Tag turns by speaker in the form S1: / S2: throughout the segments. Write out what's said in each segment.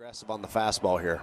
S1: Aggressive on the fastball here.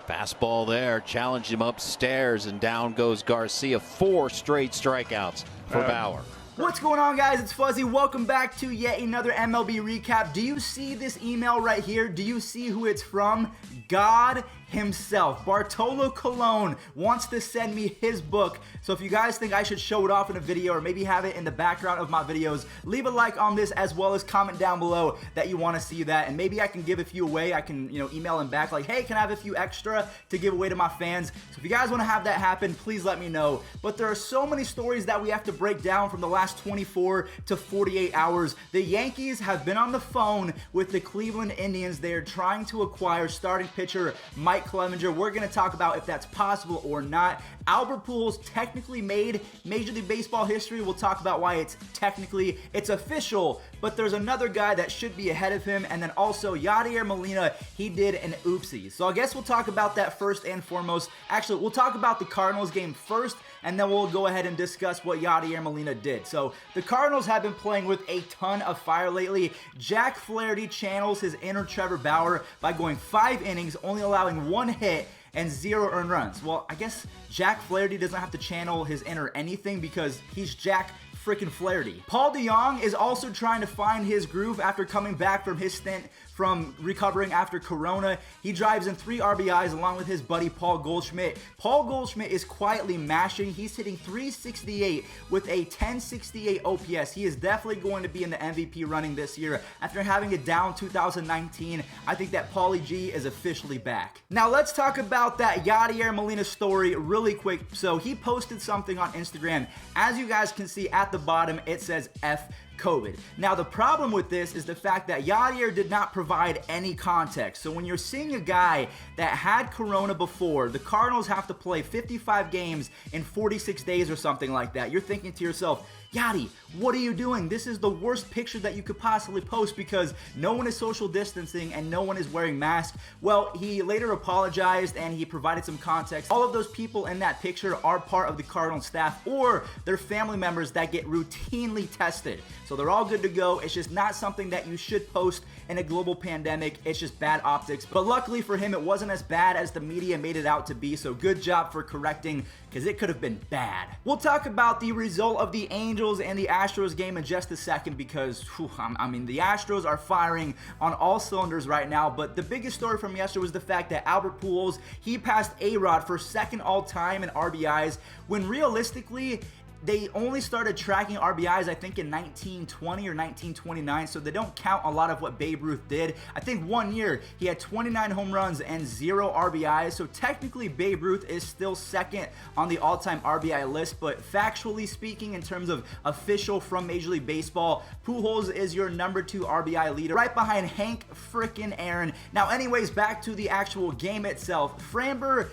S2: Fastball there, challenged him upstairs, and down goes Garcia. 4 straight strikeouts for Bauer.
S3: What's going on, guys? It's Fuzzy. Welcome back to yet another MLB recap. Do you see this email right here? Do you see who it's from? God himself. Bartolo Colon wants to send me his book. So if you guys think I should show it off in a video or maybe have it in the background of my videos, leave a like on this as well as comment down below that you want to see that. And maybe I can give a few away. I can, email him back like, hey, can I have a few extra to give away to my fans? So if you guys want to have that happen, please let me know. But there are so many stories that we have to break down from the last 24 to 48 hours. The Yankees have been on the phone with the Cleveland Indians. They are trying to acquire starting pitcher Mike Clevinger. We're going to talk about if that's possible or not. Albert Pujols technically made Major League Baseball history. We'll talk about why it's official, but there's another guy that should be ahead of him. And then also Yadier Molina, he did an oopsie. So I guess we'll talk about that first and foremost. Actually, we'll talk about the Cardinals game first, and then we'll go ahead and discuss what Yadier Molina did. So the Cardinals have been playing with a ton of fire lately. Jack Flaherty channels his inner Trevor Bauer by going 5 innings, only allowing 1 hit and 0 earned runs. Well, I guess Jack Flaherty doesn't have to channel his inner anything because he's Jack freaking Flaherty. Paul DeJong is also trying to find his groove after coming back from his stint from recovering after Corona. He drives in 3 RBIs along with his buddy Paul Goldschmidt. Paul Goldschmidt is quietly mashing. He's hitting .368 with a 1068 OPS. He is definitely going to be in the MVP running this year. After having a down 2019, I think that Paulie G is officially back. Now let's talk about that Yadier Molina story really quick. So he posted something on Instagram. As you guys can see at the bottom, it says F COVID. Now the problem with this is the fact that Yadier did not provide any context. So when you're seeing a guy that had Corona before, the Cardinals have to play 55 games in 46 days or something like that, you're thinking to yourself, Yadi, what are you doing? This is the worst picture that you could possibly post because no one is social distancing and no one is wearing masks. Well, he later apologized and he provided some context. All of those people in that picture are part of the Cardinals staff or their family members that get routinely tested. So they're all good to go. It's just not something that you should post in a global pandemic. It's just bad optics. But luckily for him, it wasn't as bad as the media made it out to be. So good job for correcting because it could have been bad. We'll talk about the result of the Angels and the Astros game in just a second because, the Astros are firing on all cylinders right now. But the biggest story from yesterday was the fact that Albert Pujols, he passed Arod for second all-time in RBIs when realistically, they only started tracking RBIs, I think, in 1920 or 1929, so they don't count a lot of what Babe Ruth did. I think 1 year, he had 29 home runs and 0 RBIs, so technically Babe Ruth is still second on the all-time RBI list, but factually speaking, in terms of official from Major League Baseball, Pujols is your number 2 RBI leader, right behind Hank frickin' Aaron. Now, anyways, back to the actual game itself. Framber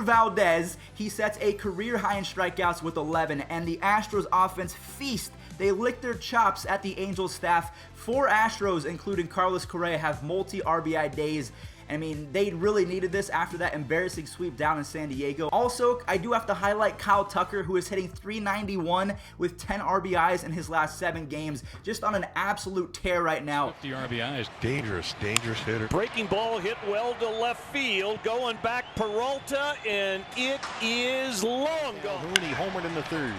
S3: Valdez, he sets a career high in strikeouts with 11, and the Astros offense feast. They lick their chops at the Angels staff. 4 Astros, including Carlos Correa, have multi-RBI days. They really needed this after that embarrassing sweep down in San Diego. Also, I do have to highlight Kyle Tucker, who is hitting .391 with 10 RBIs in his last 7 games. Just on an absolute tear right now.
S4: 50 RBIs. Dangerous hitter.
S5: Breaking ball hit well to left field. Going back Peralta, and it is long gone.
S6: Mooney homered in the 3rd.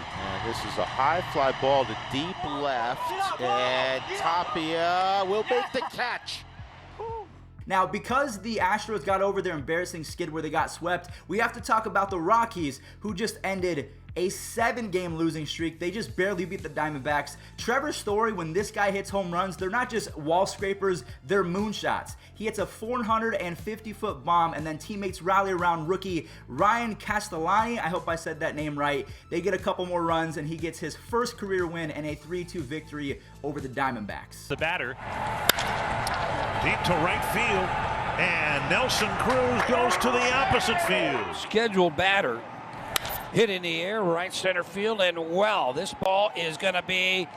S6: This is a high fly ball to deep left, and Tapia will make the catch.
S3: Now, because the Astros got over their embarrassing skid where they got swept, we have to talk about the Rockies, who just ended a 7-game losing streak. They just barely beat the Diamondbacks. Trevor Story, when this guy hits home runs, they're not just wall scrapers, they're moonshots. He hits a 450-foot bomb, and then teammates rally around rookie Ryan Castellani. I hope I said that name right. They get a couple more runs, and he gets his first career win and a 3-2 victory over the Diamondbacks.
S5: The batter.
S4: Deep to right field, and Nelson Cruz goes to the opposite field.
S7: Scheduled batter. Hit in the air, right center field, and this ball is going to be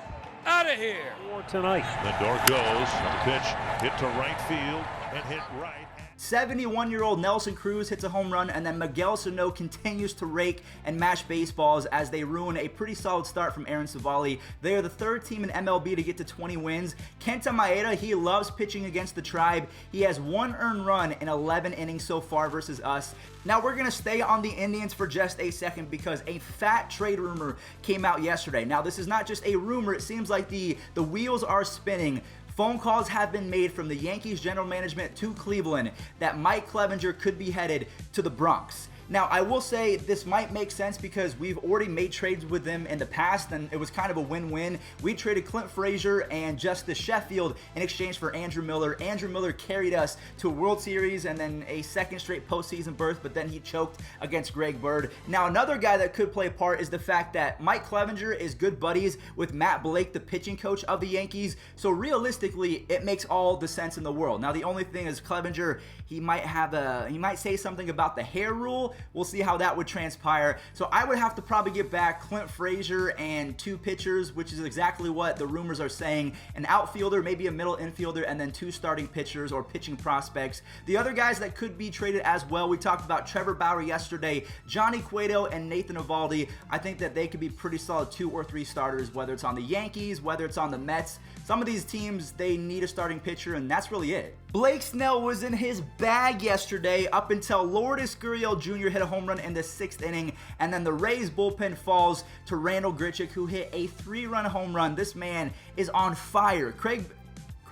S7: out of here.
S4: For tonight. Lindor goes, the pitch hit to right field and hit right.
S3: 71-year-old Nelson Cruz hits a home run, and then Miguel Sano continues to rake and mash baseballs as they ruin a pretty solid start from Aaron Savali. They are the third team in MLB to get to 20 wins. Kenta Maeda, he loves pitching against the Tribe. He has 1 earned run in 11 innings so far versus us. Now we're going to stay on the Indians for just a second because a fat trade rumor came out yesterday. Now this is not just a rumor, it seems like the wheels are spinning. Phone calls have been made from the Yankees general management to Cleveland that Mike Clevinger could be headed to the Bronx. Now, I will say this might make sense because we've already made trades with them in the past, and it was kind of a win-win. We traded Clint Frazier and Justice Sheffield in exchange for Andrew Miller. Andrew Miller carried us to a World Series and then a second straight postseason berth, but then he choked against Greg Bird. Now, another guy that could play a part is the fact that Mike Clevinger is good buddies with Matt Blake, the pitching coach of the Yankees. So realistically, it makes all the sense in the world. Now, the only thing is Clevinger, he might say something about the hair rule. We'll see how that would transpire. So I would have to probably get back Clint Frazier and 2 pitchers, which is exactly what the rumors are saying. An outfielder, maybe a middle infielder, and then 2 starting pitchers or pitching prospects. The other guys that could be traded as well, we talked about Trevor Bauer yesterday, Johnny Cueto and Nathan Eovaldi. I think that they could be pretty solid 2 or 3 starters, whether it's on the Yankees, whether it's on the Mets. Some of these teams, they need a starting pitcher, and that's really it. Blake Snell was in his bag yesterday up until Lourdes Gurriel Jr. hit a home run in the 6th inning, and then the Rays bullpen falls to Randall Grichuk, who hit a 3-run home run. This man is on fire. Craig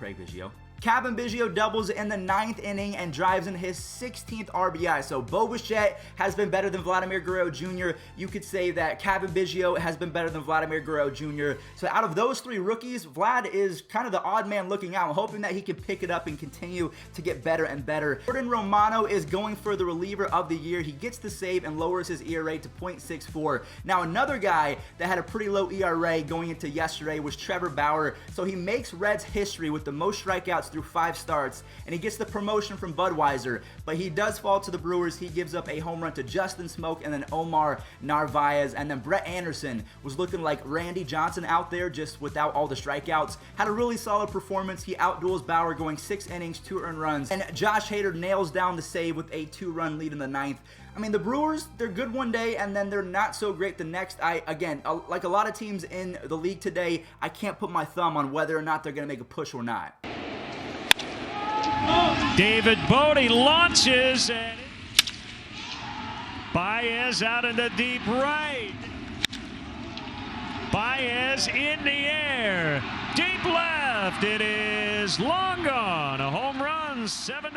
S3: Biggio. Kevin Biggio doubles in the 9th inning and drives in his 16th RBI. So Bo Bichette has been better than Vladimir Guerrero Jr. You could say that Kevin Biggio has been better than Vladimir Guerrero Jr. So out of those 3 rookies, Vlad is kind of the odd man looking out. I'm hoping that he can pick it up and continue to get better and better. Jordan Romano is going for the reliever of the year. He gets the save and lowers his ERA to .64. Now another guy that had a pretty low ERA going into yesterday was Trevor Bauer. So he makes Reds history with the most strikeouts through 5 starts, and he gets the promotion from Budweiser, but he does fall to the Brewers. He gives up a home run to Justin Smoke and then Omar Narvaez, and then Brett Anderson was looking like Randy Johnson out there just without all the strikeouts. Had a really solid performance. He outduels Bauer going 6 innings, 2 earned runs, and Josh Hader nails down the save with a 2-run lead in the 9th. I mean, the Brewers, they're good one day, and then they're not so great the next. Again, like a lot of teams in the league today, I can't put my thumb on whether or not they're going to make a push or not.
S4: David Bodie launches, and Baez out into deep right. Baez in the air, deep left. It is long gone. A home run, 7-3.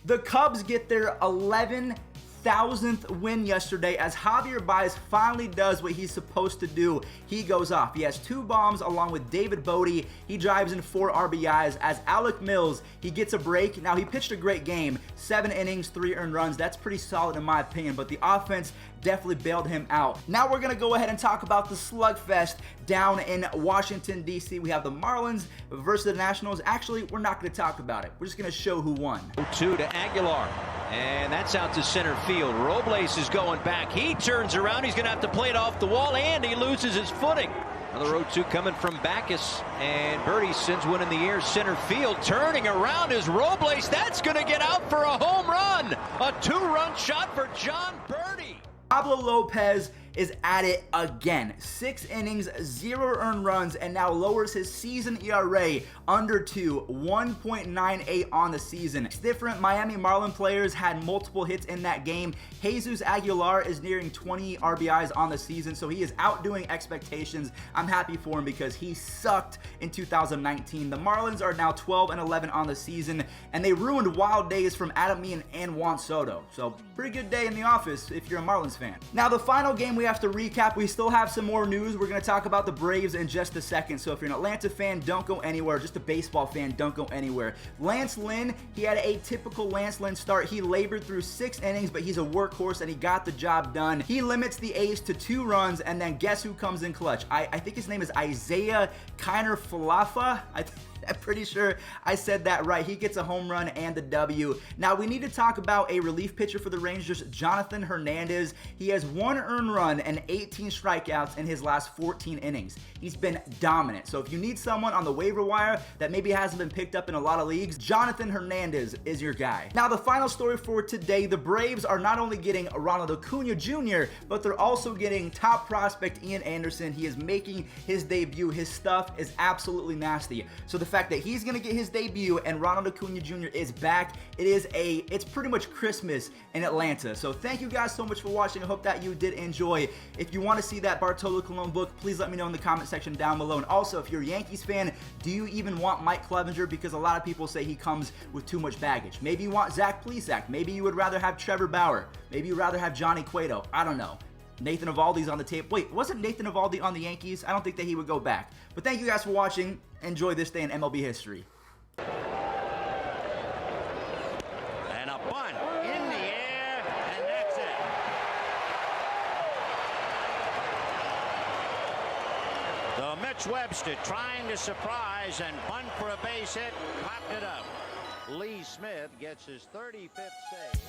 S3: The Cubs get their 11,000th win yesterday as Javier Baez finally does what he's supposed to do. He goes off. He has 2 bombs along with David Bodie. He drives in 4 RBIs as Alec Mills, he gets a break. Now, he pitched a great game. 7 innings, 3 earned runs. That's pretty solid in my opinion, but the offense definitely bailed him out. Now we're going to go ahead and talk about the slugfest down in Washington, D.C. We have the Marlins versus the Nationals. Actually, we're not going to talk about it. We're just going to show who won.
S5: 2 to Aguilar, and that's out to center field. Robles is going back. He turns around. He's going to have to play it off the wall, and he loses his footing. Another 0-2 coming from Backus, and Birdie sends one in the air center field. Turning around is Robles. That's going to get out for a home run. A 2-run shot for John Birdie.
S3: Pablo Lopez is at it again. 6 innings, 0 earned runs, and now lowers his season ERA under 2, 1.98 on the season. Different Miami Marlin players had multiple hits in that game. Jesus Aguilar is nearing 20 RBIs on the season, so he is outdoing expectations. I'm happy for him because he sucked in 2019. The Marlins are now 12-11 on the season, and they ruined wild days from Adam Meehan and Juan Soto. So pretty good day in the office if you're a Marlins fan. Now the final game we have to recap. We still have some more news. We're going to talk about the Braves in just a second. So if you're an Atlanta fan, don't go anywhere. Just a baseball fan, don't go anywhere. Lance Lynn, he had a typical Lance Lynn start. He labored through 6 innings, but he's a workhorse and he got the job done. He limits the A's to 2 runs, and then guess who comes in clutch? I think his name is Isaiah Kiner Falafa. I'm pretty sure I said that right. He gets a home run and the W. Now, we need to talk about a relief pitcher for the Rangers, Jonathan Hernandez. He has 1 earned run and 18 strikeouts in his last 14 innings. He's been dominant. So if you need someone on the waiver wire that maybe hasn't been picked up in a lot of leagues, Jonathan Hernandez is your guy. Now, the final story for today, the Braves are not only getting Ronald Acuna Jr., but they're also getting top prospect Ian Anderson. He is making his debut. His stuff is absolutely nasty. So the fact that he's going to get his debut and Ronald Acuna Jr. is back, it's pretty much Christmas in Atlanta. So thank you guys so much for watching. I hope that you did enjoy. If you want to see that Bartolo Colon book, please let me know in the comment section down below. And also, if you're a Yankees fan, do you even want Mike Clevinger? Because a lot of people say he comes with too much baggage. Maybe you want Zach Plesac. Maybe you would rather have Trevor Bauer. Maybe you'd rather have Johnny Cueto. I don't know. Nathan Eovaldi's on the tape. Wait, wasn't Nathan Eovaldi on the Yankees? I don't think that he would go back. But thank you guys for watching. Enjoy this day in MLB history.
S5: And a bunt in the air, and that's it. So Mitch Webster trying to surprise and bunt for a base hit, popped it up. Lee Smith gets his 35th save.